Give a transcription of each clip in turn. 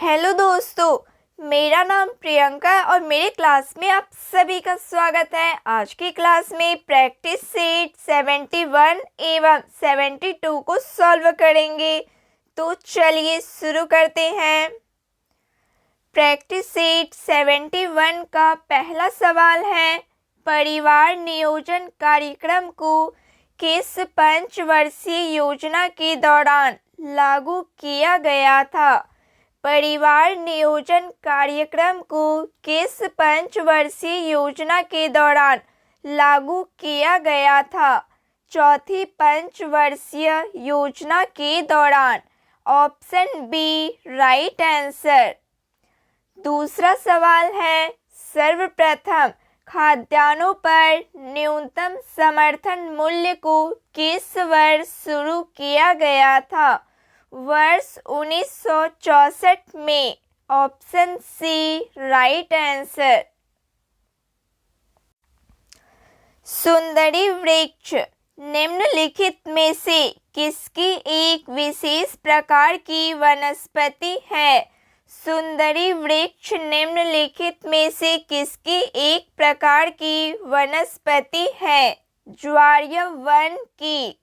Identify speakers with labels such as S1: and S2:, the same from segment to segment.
S1: Hello दोस्तों, मेरा नाम प्रियंका है और मेरे क्लास में आप सभी का स्वागत है। आज की क्लास में प्रैक्टिस सेट 71 एवं 72 को सॉल्व करेंगे। तो चलिए शुरू करते हैं। प्रैक्टिस सेट 71 का पहला सवाल है, परिवार नियोजन कार्यक्रम को किस पंचवर्षीय योजना के दौरान लागू किया गया था? परिवार नियोजन कार्यक्रम को किस पंचवर्षीय योजना के दौरान लागू किया गया था? चौथी पंचवर्षीय योजना के दौरान। Option B right answer. दूसरा सवाल है, सर्वप्रथम खाद्यान्नों पर न्यूनतम समर्थन मूल्य को किस वर्ष शुरू किया गया था? वर्ष 1964 में। Option C right answer. सुंदरी वृक्ष निम्नलिखित में से किसकी एक विशेष प्रकार की वनस्पति है? सुंदरी वृक्ष निम्नलिखित में से किसकी एक प्रकार की वनस्पति है? ज्वारीय वन की।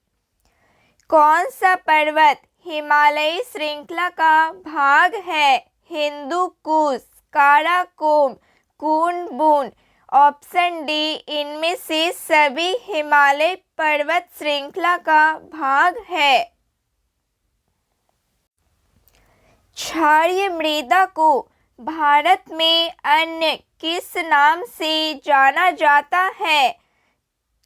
S1: कौन सा पर्वत हिमालयी श्रृंखला का भाग है? Hindu Kush, Karakoram, Kunlun. Option D इनमें से सभी हिमालय पर्वत श्रृंखला का भाग है। क्षारीय मृदा को भारत में अन्य किस नाम से जाना जाता है?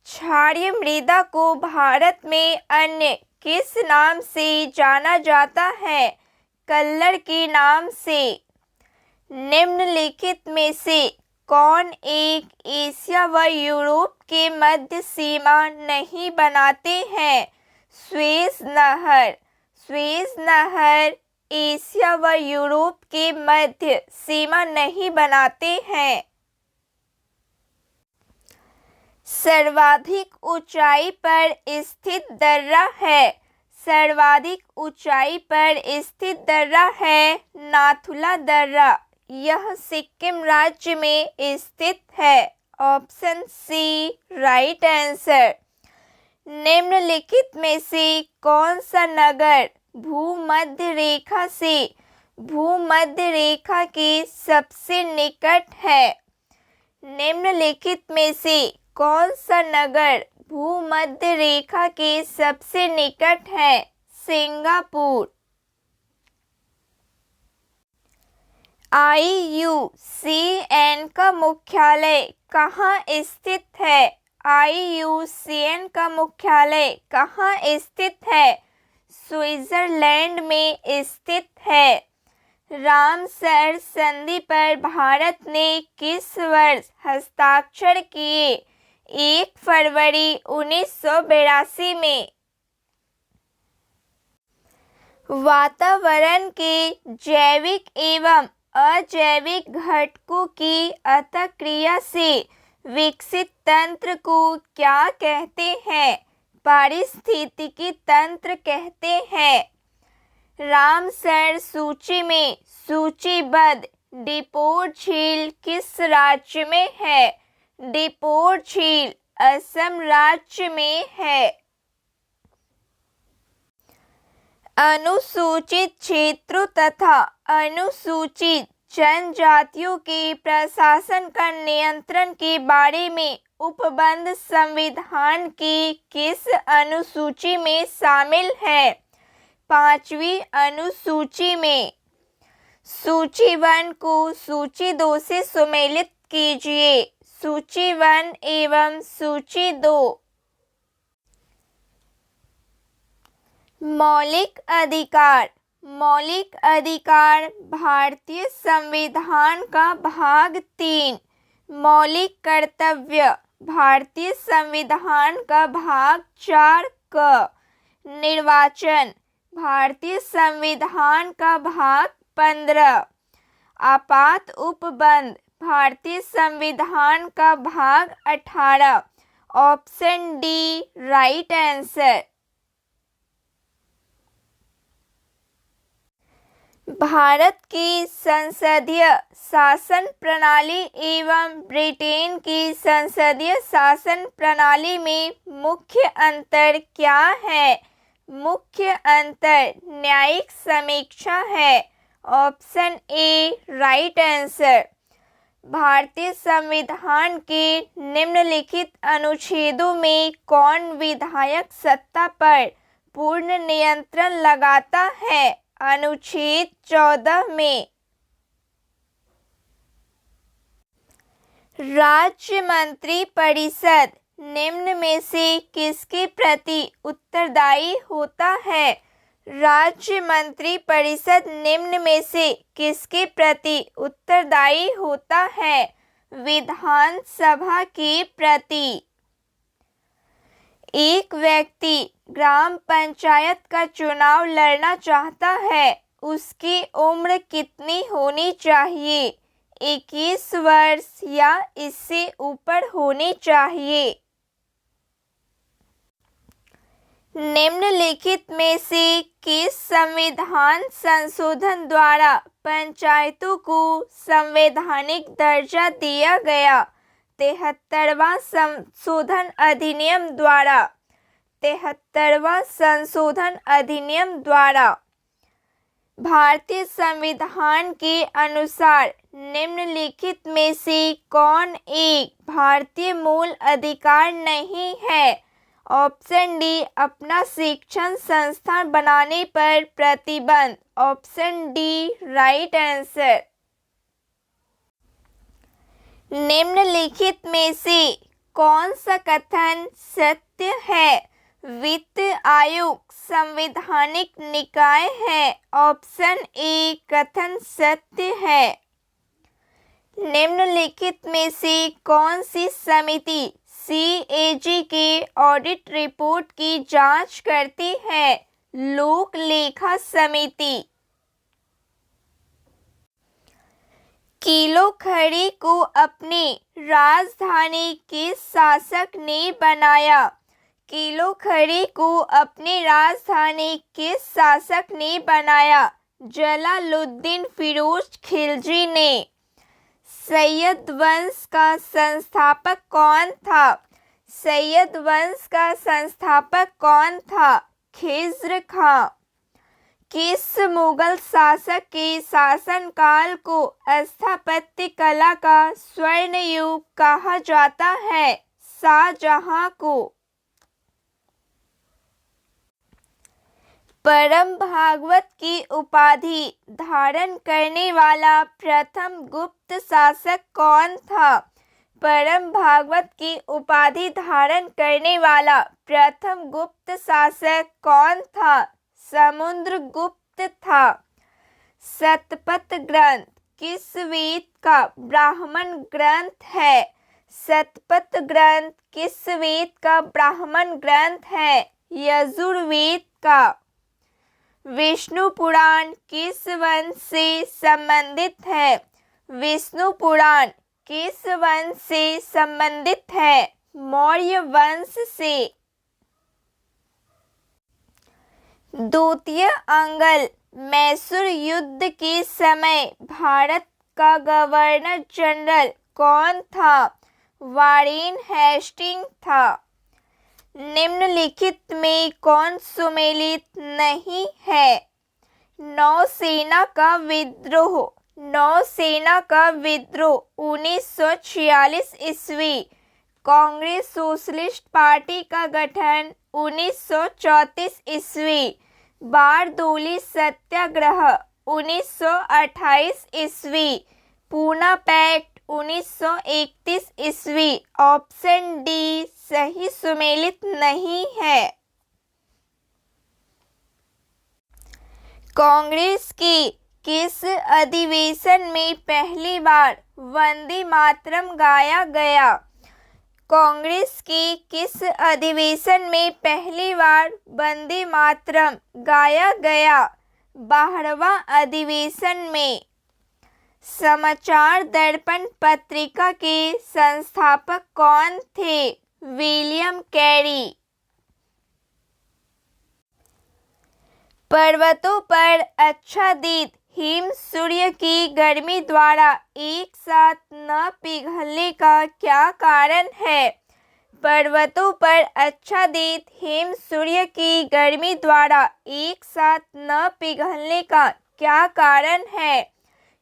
S1: क्षारीय मृदा को भारत में अन्य किस नाम से जाना जाता है? कल्लर के नाम से। निम्नलिखित में से कौन एक एशिया व यूरोप के मध्य सीमा नहीं बनाते हैं? सुएज नहर। सुएज नहर एशिया व यूरोप के मध्य सीमा नहीं बनाते हैं। सर्वाधिक ऊंचाई पर स्थित दर्रा है। सर्वाधिक ऊंचाई पर स्थित दर्रा है नाथुला दर्रा। यह सिक्किम राज्य में स्थित है। Option C right answer. निम्नलिखित में से कौन सा नगर भूमध्य रेखा से भूमध्य रेखा के सबसे निकट है? निम्नलिखित में से कौन सा नगर भूमध्य रेखा के सबसे निकट है? सिंगापुर। IUCN का मुख्यालय कहाँ स्थित है? IUCN का मुख्यालय कहाँ स्थित है? स्विट्जरलैंड में स्थित है। रामसर संधि पर भारत ने किस वर्ष हस्ताक्षर किए? 1 फरवरी 1982 में। वातावरण के जैविक एवं अजैविक घटकों की अंतःक्रिया से विकसित तंत्र को क्या कहते हैं? पारिस्थितिकी तंत्र कहते हैं। रामसर सूची में सूचीबद्ध डिपोर झील किस राज्य में है? डिपोर झील असम राज्य में है। अनुसूचित क्षेत्रों तथा अनुसूचित जनजातियों के प्रशासन का नियंत्रण के बारे में उपबंध संविधान की किस अनुसूची में शामिल है? 5वीं अनुसूची में। सूची 1 को सूची 2 से सुमेलित कीजिए। सूची 1 एवं सूची 2। मौलिक अधिकार। मौलिक अधिकार भारतीय संविधान का भाग 3। मौलिक कर्तव्य भारतीय संविधान का भाग 4 क। निर्वाचन भारतीय संविधान का भाग 15। आपात उपबंध भारतीय संविधान का भाग 18। Option D right answer. Bharat की संसदीय शासन प्रणाली एवं ब्रिटेन की संसदीय शासन प्रणाली में मुख्य अंतर क्या है? मुख्य अंतर न्यायिक समीक्षा है। Option A right answer. भारतीय संविधान के निम्नलिखित अनुच्छेदों में कौन विधायक सत्ता पर पूर्ण नियंत्रण लगाता है? अनुच्छेद 14 में। राज्य मंत्री परिषद निम्न में से किसके प्रति उत्तरदायी होता है? राज्य मंत्री परिषद निम्न में से किसके प्रति उत्तरदायी होता है? विधानसभा के प्रति। एक व्यक्ति ग्राम पंचायत का चुनाव लड़ना चाहता है, उसकी उम्र कितनी होनी चाहिए? 21 वर्ष या इससे ऊपर होनी चाहिए। निम्नलिखित में से किस संविधान संशोधन द्वारा पंचायतों को संवैधानिक दर्जा दिया गया? 73वां संशोधन अधिनियम द्वारा। 73वां संशोधन अधिनियम द्वारा। भारतीय संविधान के अनुसार निम्नलिखित में से कौन एक भारतीय मूल अधिकार नहीं है? ऑप्शन डी अपना शिक्षण संस्थान बनाने पर प्रतिबंध। Option D right answer. निम्नलिखित में से कौन सा कथन सत्य है? वित्त आयोग संवैधानिक निकाय है। ऑप्शन ए कथन सत्य है। निम्नलिखित में से कौन सी समिति CAG के ऑडिट रिपोर्ट की जांच करती है? लोक लेखा समिति। किलोखड़ी को अपनी राजधानी किस शासक ने बनाया? किलोखड़ी को अपनी राजधानी किस शासक ने बनाया? जलालुद्दीन फिरोज खिलजी ने। सैयद वंश का संस्थापक कौन था? सैयद वंश का संस्थापक कौन था? खिज्र खां। किस मुगल शासक के शासनकाल को स्थापत्य कला का स्वर्ण युग कहा जाता है? शाहजहां को। परम भागवत की उपाधि धारण करने वाला प्रथम गुप्त शासक कौन था? परम भागवत की उपाधि धारण करने वाला प्रथम गुप्त शासक कौन था? समुद्रगुप्त था। शतपथ ग्रंथ किस वेद का ब्राह्मण ग्रंथ है? शतपथ ग्रंथ किस वेद का ब्राह्मण ग्रंथ है? यजुर्वेद का। विष्णु पुराण किस वंश से संबंधित है? विष्णु पुराण किस वंश से संबंधित है? मौर्य वंश से। द्वितीय अंगल मैसूर युद्ध के समय भारत का गवर्नर जनरल कौन था? वारेन हेस्टिंग था। निम्नलिखित में कौन सुमेलित नहीं है? नौसेना का विद्रोह। नौसेना का विद्रोह 1946 ईस्वी। कांग्रेस सोशलिस्ट पार्टी का गठन 1934 ईस्वी। बारदोली सत्याग्रह 1928 ईस्वी। पूना पैक्ट 1931 ईस्वी। ऑप्शन डी सही सुमेलित नहीं है। कांग्रेस की किस अधिवेशन में पहली बार वंदे मातरम गाया गया? कांग्रेस की किस अधिवेशन में पहली बार वंदे मातरम गाया गया? 12वां अधिवेशन में। समाचार दर्पण पत्रिका के संस्थापक कौन थे? William Carey. पर्वतों पर आच्छादित हिम सूर्य की गर्मी द्वारा एक साथ न पिघलने का क्या कारण है? पर्वतों पर आच्छादित हिम सूर्य की गर्मी द्वारा एक साथ न पिघलने का क्या कारण है?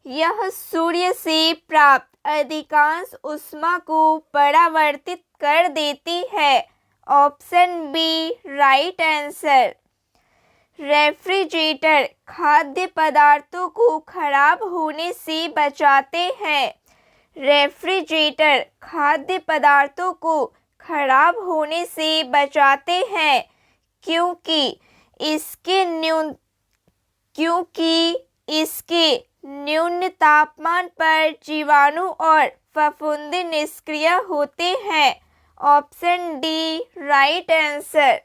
S1: यह सूर्य से प्राप्त अधिकांश ऊष्मा को परावर्तित कर देती है। Option B right answer. Refrigerator खाद्य पदार्थों को खराब होने से बचाते हैं। रेफ्रिजरेटर खाद्य पदार्थों को खराब होने से बचाते हैं क्योंकि इसके न्यून तापमान पर जीवाणु और फफूंदी निष्क्रिय होते हैं। Option D right answer.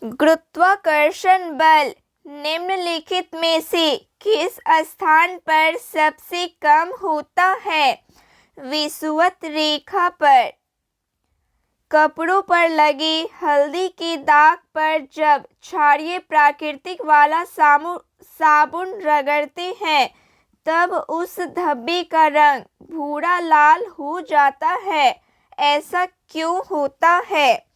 S1: गुरुत्वाकर्षण बल निम्नलिखित में से किस स्थान पर सबसे कम होता है? विषुवत रेखा पर, कपड़ों पर लगे हल्दी के दाग पर जब क्षारीय प्राकृतिक वाला साबुन रगड़ते हैं तब उस धब्बे का रंग भूरा लाल हो जाता है। ऐसा क्यों होता है?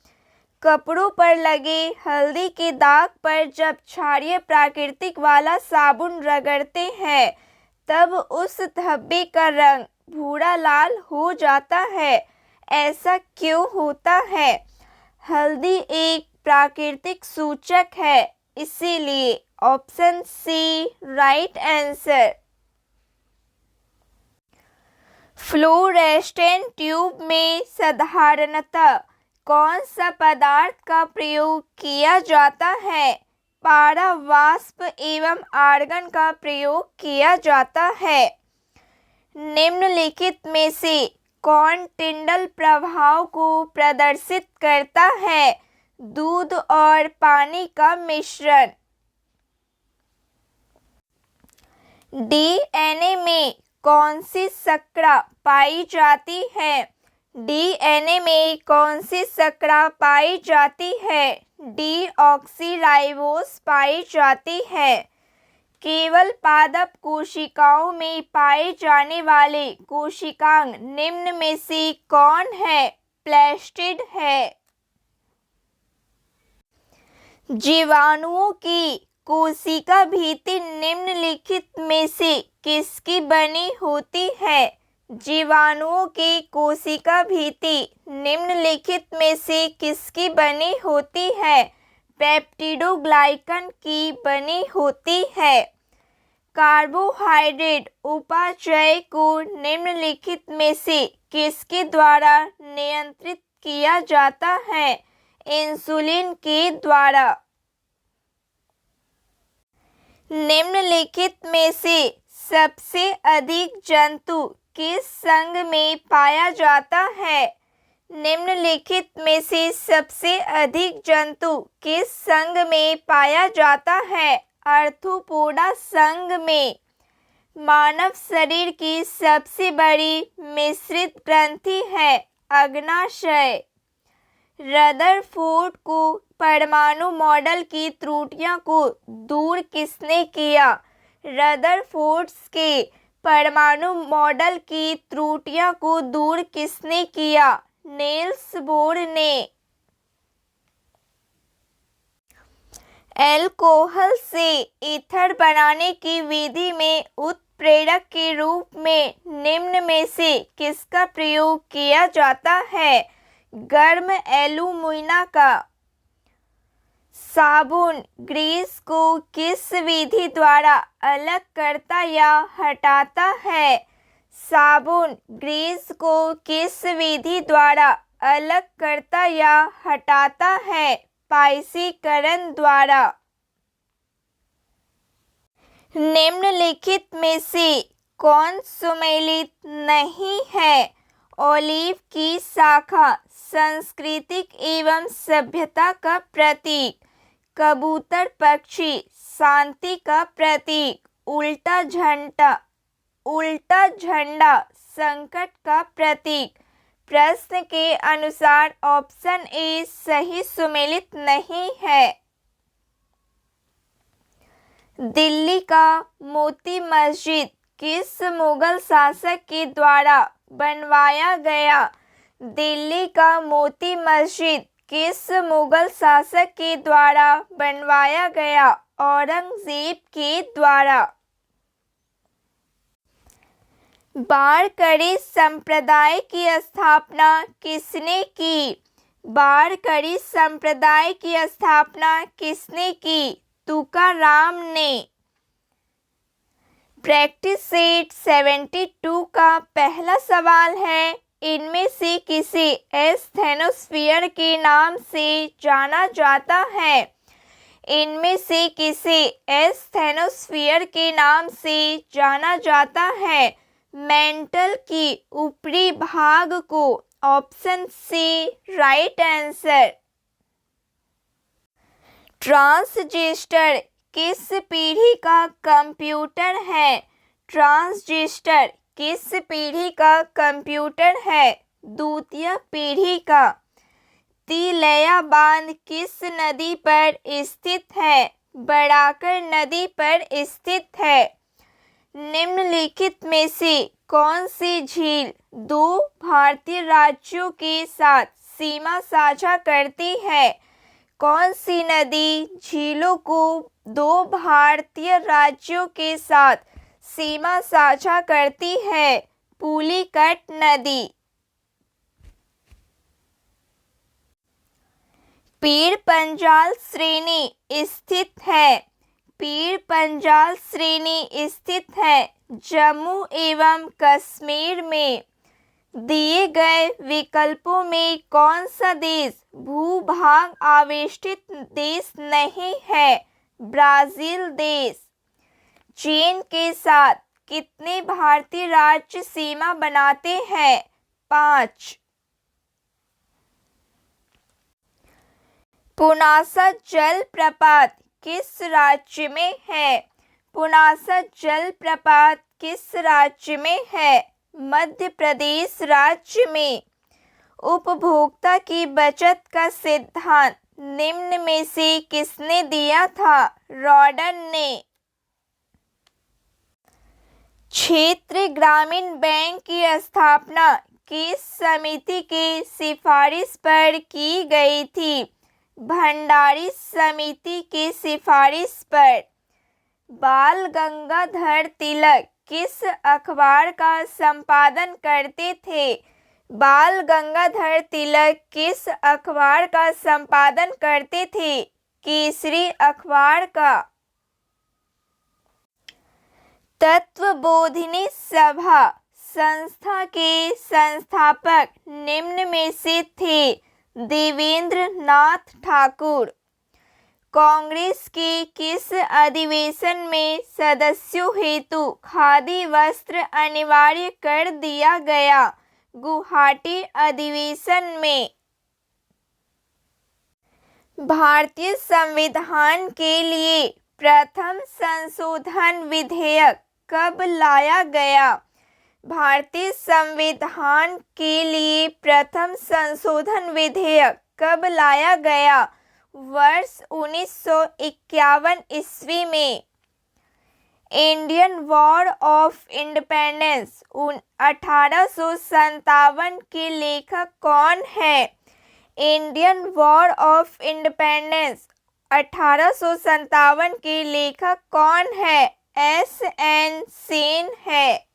S1: कपड़ों पर लगे हल्दी के दाग पर जब क्षारीय प्राकृतिक वाला साबुन रगड़ते हैं तब उस धब्बे का रंग भूरा लाल हो जाता है। ऐसा क्यों होता है? हल्दी एक प्राकृतिक सूचक है, इसीलिए। Option C right answer. Fluorescent tube में साधारणतः कौन सा पदार्थ का प्रयोग किया जाता है? पारा वाष्प एवं आर्गन का प्रयोग किया जाता है। निम्नलिखित में से कौन टिंडल प्रभाव को प्रदर्शित करता है? दूध और पानी का मिश्रण। डीएनए में कौन सी शर्करा पाई जाती है? डीएनए में कौन सी शर्करा पाई जाती है? डीऑक्सीराइबोस पाई जाती है। केवल पादप कोशिकाओं में पाए जाने वाले कोशिकांग निम्न में से कौन है? प्लास्टिड है। जीवाणुओं की कोशिका भित्ति निम्नलिखित में से किसकी बनी होती है? जीवाणुओं की कोशिका भित्ति निम्नलिखित में से किसकी बनी होती है? पेप्टिडोग्लाइकन की बनी होती है। कार्बोहाइड्रेट उपापचय को निम्नलिखित में से किसके द्वारा नियंत्रित किया जाता है? इंसुलिन के द्वारा। निम्नलिखित में से सबसे अधिक जंतु किस संघ में पाया जाता है? निम्नलिखित में से सबसे अधिक जंतु किस संघ में पाया जाता है? आर्थ्रोपोडा संघ में। मानव शरीर की सबसे बड़ी मिश्रित ग्रंथि है अग्नाशय। रदरफोर्ड को परमाणु मॉडल की त्रुटियों को दूर किसने किया? रदरफोर्ड के परमाणु मॉडल की त्रुटियों को दूर किसने किया? नील्स बोर ने। अल्कोहल से ईथर बनाने की विधि में उत्प्रेरक के रूप में निम्न में से किसका प्रयोग किया जाता है? गर्म एल्यूमीना का। साबुन ग्रीस को किस विधि द्वारा अलग करता या हटाता है? साबुन ग्रीस को किस विधि द्वारा अलग करता या हटाता है? पाइसीकरण द्वारा। निम्नलिखित में से कौन सुमेलित नहीं है? ओलिव की शाखा सांस्कृतिक एवं सभ्यता का प्रतीक। कबूतर पक्षी शांति का प्रतीक। उल्टा झंडा संकट का प्रतीक। प्रश्न के अनुसार ऑप्शन ए सही सुमेलित नहीं है। दिल्ली का मोती मस्जिद किस मुगल शासक के द्वारा बनवाया गया? दिल्ली का मोती मस्जिद किस मुगल शासक के द्वारा बनवाया गया? औरंगजेब के द्वारा। वारकरी संप्रदाय की स्थापना किसने की? वारकरी संप्रदाय की स्थापना किसने की? तुकाराम ने। प्रैक्टिस सेट 72 का पहला सवाल है, इनमें से किसे एस्थेनोस्फीयर के नाम से जाना जाता है? इनमें से किसे एस्थेनोस्फीयर के नाम से जाना जाता है? मेंटल की ऊपरी भाग को। Option C right answer. Transistor किस पीढ़ी का कंप्यूटर है? ट्रांजिस्टर किस पीढ़ी का कंप्यूटर है? द्वितीय पीढ़ी का। तिलैया बांध किस नदी पर स्थित है? बड़ाकर नदी पर स्थित है। निम्नलिखित में से कौन सी झील दो भारतीय राज्यों के साथ सीमा साझा करती है? कौन सी नदी झीलों को दो भारतीय राज्यों के साथ सीमा साझा करती है? पुलिकट नदी। पीर पंजाल श्रेणी स्थित है। पीर पंजाल श्रेणी स्थित है जम्मू एवं कश्मीर में। दिए गए विकल्पों में कौन सा देश भूभाग आवेष्टित देश नहीं है? ब्राजील देश। चीन के साथ कितने भारतीय राज्य सीमा बनाते हैं? 5। पुनासा जलप्रपात किस राज्य में है? पुनासा जलप्रपात किस राज्य में है? मध्य प्रदेश राज्य में। उपभोक्ता की बचत का सिद्धांत निम्न में से किसने दिया था? रॉडन ने। क्षेत्रीय ग्रामीण बैंक की स्थापना किस समिति की सिफारिश पर की गई थी? भंडारी समिति की सिफारिश पर। बाल गंगाधर तिलक किस अखबार का संपादन करते थे? बाल गंगाधर तिलक किस अखबार का संपादन करते थे? केसरी अखबार का। तत्वबोधिनी सभा संस्था के संस्थापक निम्न में से थे? देवेंद्र नाथ ठाकुर। कांग्रेस के किस अधिवेशन में सदस्यों हेतु खादी वस्त्र अनिवार्य कर दिया गया? गुवाहाटी अधिवेशन में। भारतीय संविधान के लिए प्रथम संशोधन विधेयक कब लाया गया? भारतीय संविधान के लिए प्रथम संशोधन विधेयक कब लाया गया? वर्ष 1951 ईस्वी में। इंडियन वॉर ऑफ इंडिपेंडेंस 1857 के लेखक कौन है? इंडियन वॉर ऑफ इंडिपेंडेंस 1857 के लेखक कौन है? S.N. सेन है।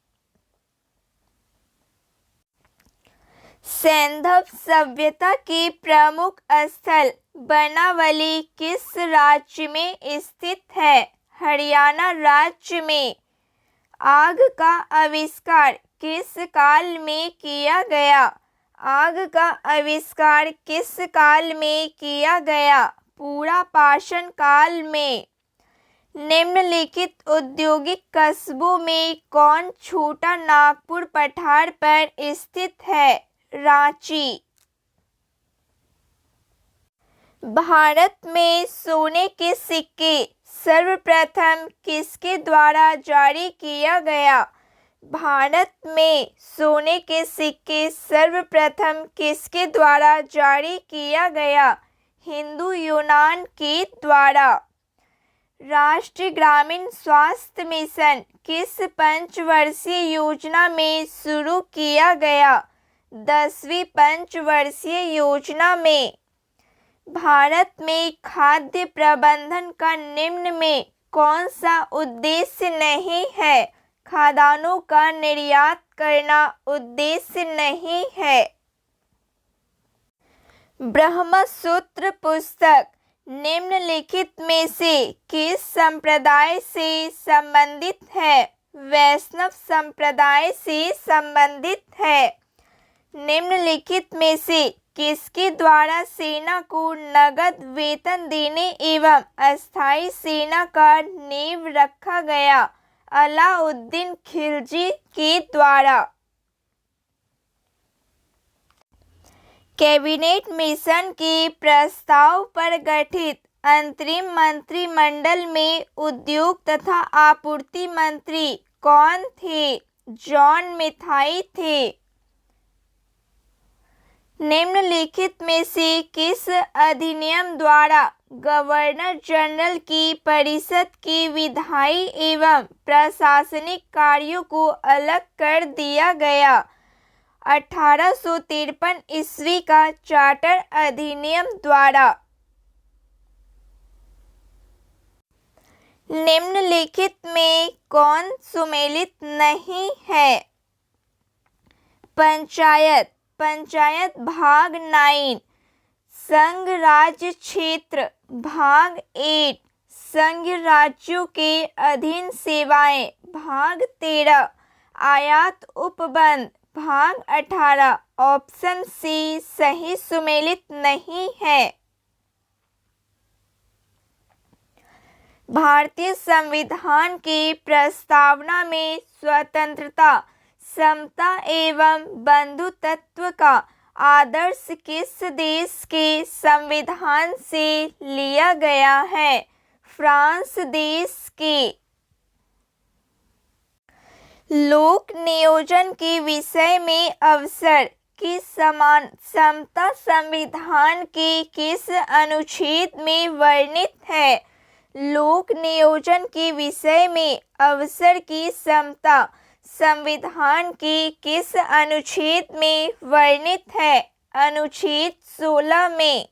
S1: सैंधव सभ्यता के प्रमुख स्थल बनावली किस राज्य में स्थित है? हरियाणा राज्य में। आग का आविष्कार किस काल में किया गया? आग का आविष्कार किस काल में किया गया? पूरा पाषाण काल में। निम्नलिखित औद्योगिक कस्बों में कौन छोटा नागपुर पठार पर स्थित है? रांची। भारत में सोने के सिक्के सर्वप्रथम किसके द्वारा जारी किया गया? भारत में सोने के सिक्के सर्वप्रथम किसके द्वारा जारी किया गया? हिंदू यूनान के द्वारा। राष्ट्रीय ग्रामीण स्वास्थ्य मिशन किस पंचवर्षीय योजना में शुरू किया गया? 10वीं पंचवर्षीय योजना में। भारत में खाद्य प्रबंधन का निम्न में कौन सा उद्देश्य नहीं है? खाद्यान्नों का निर्यात करना उद्देश्य नहीं है। ब्रह्मसूत्र पुस्तक निम्नलिखित में से किस संप्रदाय से संबंधित है? वैष्णव संप्रदाय से संबंधित है। निम्नलिखित में से किसके द्वारा सेना को नगद वेतन देने एवं अस्थायी सेना का नींव रखा गया? अलाउद्दीन खिलजी के द्वारा। कैबिनेट मिशन के प्रस्ताव पर गठित अंतरिम मंत्रिमंडल में उद्योग तथा आपूर्ति मंत्री कौन थे? जॉन मैथाई थे। निम्नलिखित में से किस अधिनियम द्वारा गवर्नर जनरल की परिषद के विधायी एवं प्रशासनिक कार्यों को अलग कर दिया गया? 1853 ईस्वी का चार्टर अधिनियम द्वारा। निम्नलिखित में कौन सुमेलित नहीं है? पंचायत। पंचायत भाग 9। संघ राज्य क्षेत्र भाग 8। संघ राज्यों के अधीन सेवाएं भाग 13। आयात उपबंध भाग 18। ऑप्शन सी सही सुमेलित नहीं है। भारतीय संविधान की प्रस्तावना में स्वतंत्रता, समता एवं बंधुत्व का आदर्श किस देश के संविधान से लिया गया है? फ्रांस देश के। लोक नियोजन के विषय में अवसर की समान समता संविधान के किस अनुच्छेद में वर्णित है? लोक नियोजन के विषय में अवसर की समता संविधान के किस अनुच्छेद में वर्णित है? अनुच्छेद 16 में।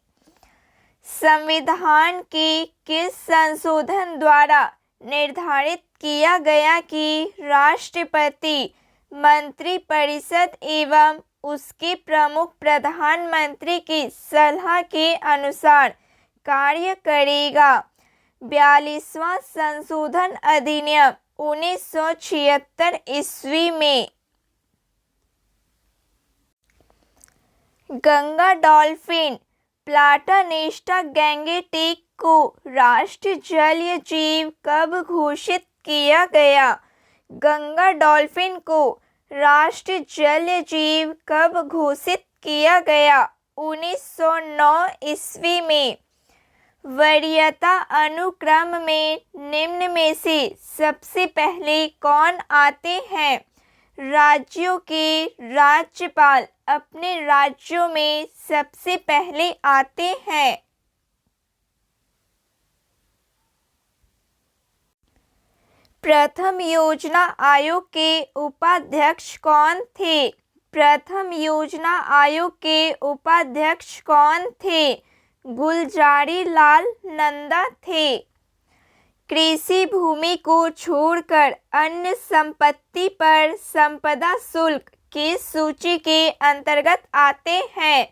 S1: संविधान के किस संशोधन द्वारा निर्धारित किया गया कि राष्ट्रपति मंत्रिपरिषद एवं उसके प्रमुख प्रधानमंत्री की सलाह के अनुसार कार्य करेगा? 42वां संशोधन अधिनियम 1976 ईस्वी में। गंगा डॉल्फिन प्लाटानेस्टा गैंगेटिक को राष्ट्रीय जलीय जीव कब घोषित किया गया? गंगा डॉल्फिन को राष्ट्रीय जलीय जीव कब घोषित किया गया? 1909 ईस्वी में। वरीयता अनुक्रम में निम्न में से सबसे पहले कौन आते हैं? राज्यों के राज्यपाल अपने राज्यों में सबसे पहले आते हैं। प्रथम योजना आयोग के उपाध्यक्ष कौन थे? प्रथम योजना आयोग के उपाध्यक्ष कौन थे? गुलजारी लाल नंदा थे। कृषि भूमि को छोड़कर अन्य संपत्ति पर संपदा शुल्क किस सूची के अंतर्गत आते हैं?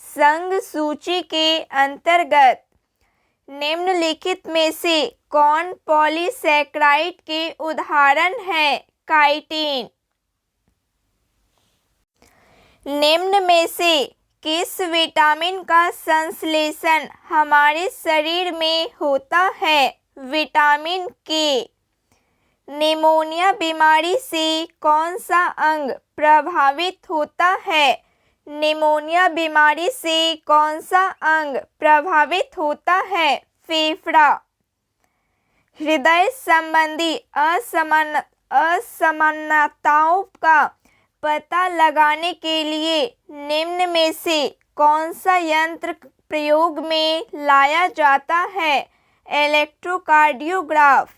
S1: संघ सूची के अंतर्गत। निम्नलिखित में से कौन पॉलीसैकेराइड के उदाहरण है? काइटिन। निम्न में से किस विटामिन का संश्लेषण हमारे शरीर में होता है? विटामिन के। निमोनिया बीमारी से कौन सा अंग प्रभावित होता है? निमोनिया बीमारी से कौन सा अंग प्रभावित होता है? फेफड़ा। हृदय संबंधी असमानताओं का पता लगाने के लिए निम्न में से कौन सा यंत्र प्रयोग में लाया जाता है? इलेक्ट्रोकार्डियोग्राफ।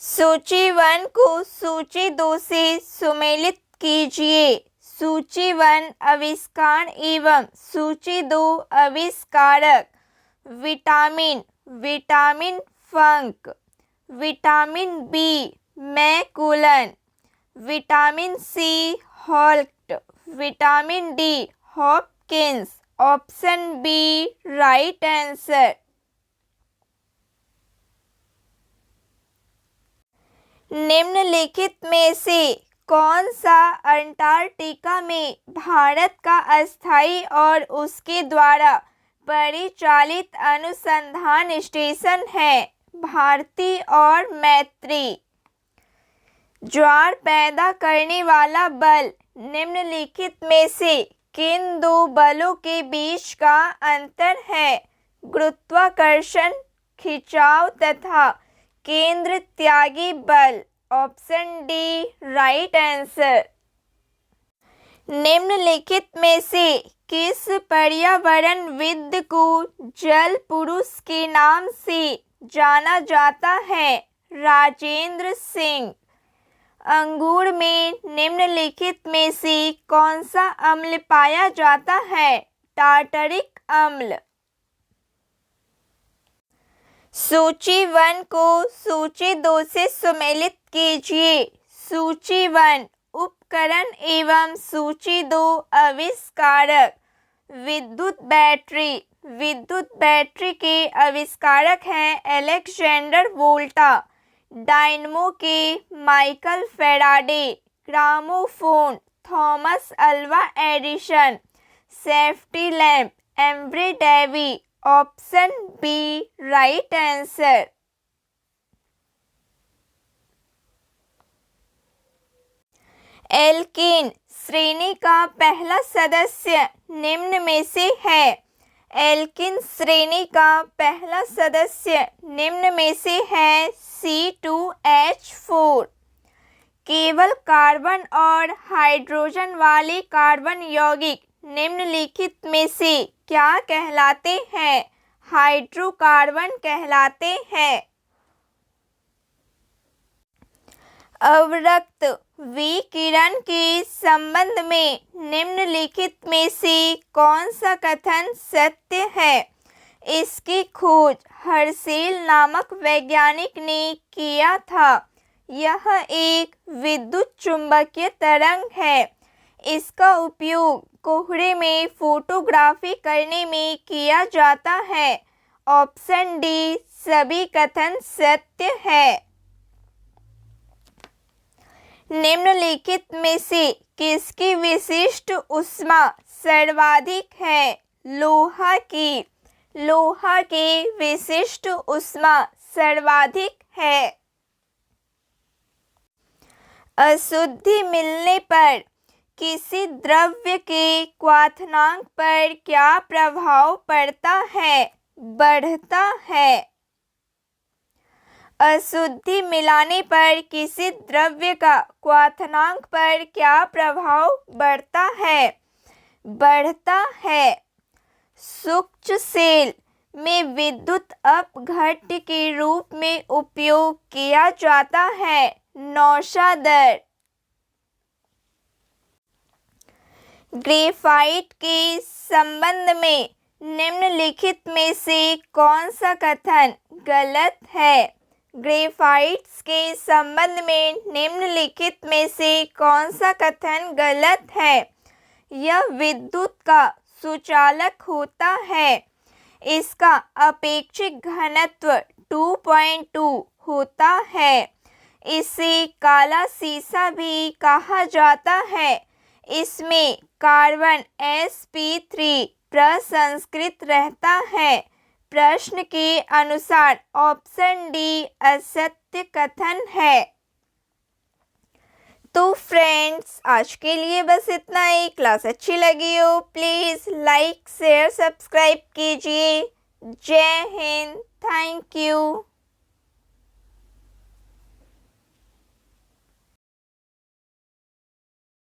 S1: सूची 1 को सूची 2 से सुमेलित कीजिए। सूची 1 आविष्कार एवं सूची 2 आविष्कारक। Vitamin, vitamin Funk, vitamin B McCollum, vitamin C Holst, vitamin D Hopkins. Option B right answer. निम्नलिखित में से कौन सा अंटार्कटिका में भारत का अस्थायी और उसके द्वारा परिचालित अनुसंधान स्टेशन है? भारती और मैत्री। ज्वार पैदा करने वाला बल निम्नलिखित में से किन दो बलों के बीच का अंतर है? गुरुत्वाकर्षण, खिंचाव तथा केंद्र त्यागी बल। Option D right answer. निम्नलिखित में से किस पर्यावरणविद को जल पुरुष के नाम से जाना जाता है? राजेंद्र सिंह। अंगूर में निम्नलिखित में से कौन सा अम्ल पाया जाता है? टार्टरिक अम्ल। सूची 1 को सूची 2 से सुमेलित कीजिए। सूची 1 उपकरण एवं सूची 2 आविष्कारक। विद्युत बैटरी, विद्युत बैटरी के आविष्कारक हैं अलेक्जेंडर वोल्टा। डायनमो के Michael Faraday. Gramophone Thomas Alva Edison. Safety lamp Humphry Davy. Option B right answer. Alkene श्रेणी का पहला सदस्य निम्न में से है। एल्कीन श्रेणी का पहला सदस्य निम्न में से है C2H4। केवल कार्बन और हाइड्रोजन वाले कार्बन यौगिक निम्नलिखित में से क्या कहलाते हैं? हाइड्रोकार्बन कहलाते हैं। अवरक्त विकिरण के संबंध में निम्नलिखित में से कौन सा कथन सत्य है? इसकी खोज हर्शेल नामक वैज्ञानिक ने किया था। यह एक विद्युत चुंबकीय तरंग है। इसका उपयोग कोहरे में फोटोग्राफी करने में किया जाता है। ऑप्शन डी सभी कथन सत्य है। निम्नलिखित में से किसकी विशिष्ट ऊष्मा सर्वाधिक है? लोहा की। लोहा की विशिष्ट ऊष्मा सर्वाधिक है। अशुद्धि मिलने पर किसी द्रव्य के क्वथनांक पर क्या प्रभाव पड़ता है? बढ़ता है। अशुद्धि मिलाने पर किसी द्रव्य का क्वथनांक पर क्या प्रभाव बढ़ता है? बढ़ता है। सूक्ष्म सेल में विद्युत अपघट्य के रूप में उपयोग किया जाता है। नौशादर। ग्रेफाइट के संबंध में निम्नलिखित में से कौन सा कथन गलत है? ग्रेफाइट्स के संबंध में निम्नलिखित में से कौन सा कथन गलत है? यह विद्युत का सुचालक होता है। इसका अपेक्षित घनत्व 2.2 होता है। इसे काला शीशा भी कहा जाता है। इसमें कार्बन sp3 प्रसंस्कृत रहता है। प्रश्न के अनुसार ऑप्शन डी असत्य कथन है। तो फ्रेंड्स आज के लिए बस इतना ही। क्लास अच्छी लगी हो प्लीज़ लाइक शेयर सब्सक्राइब कीजिए। जय हिंद। Thank you.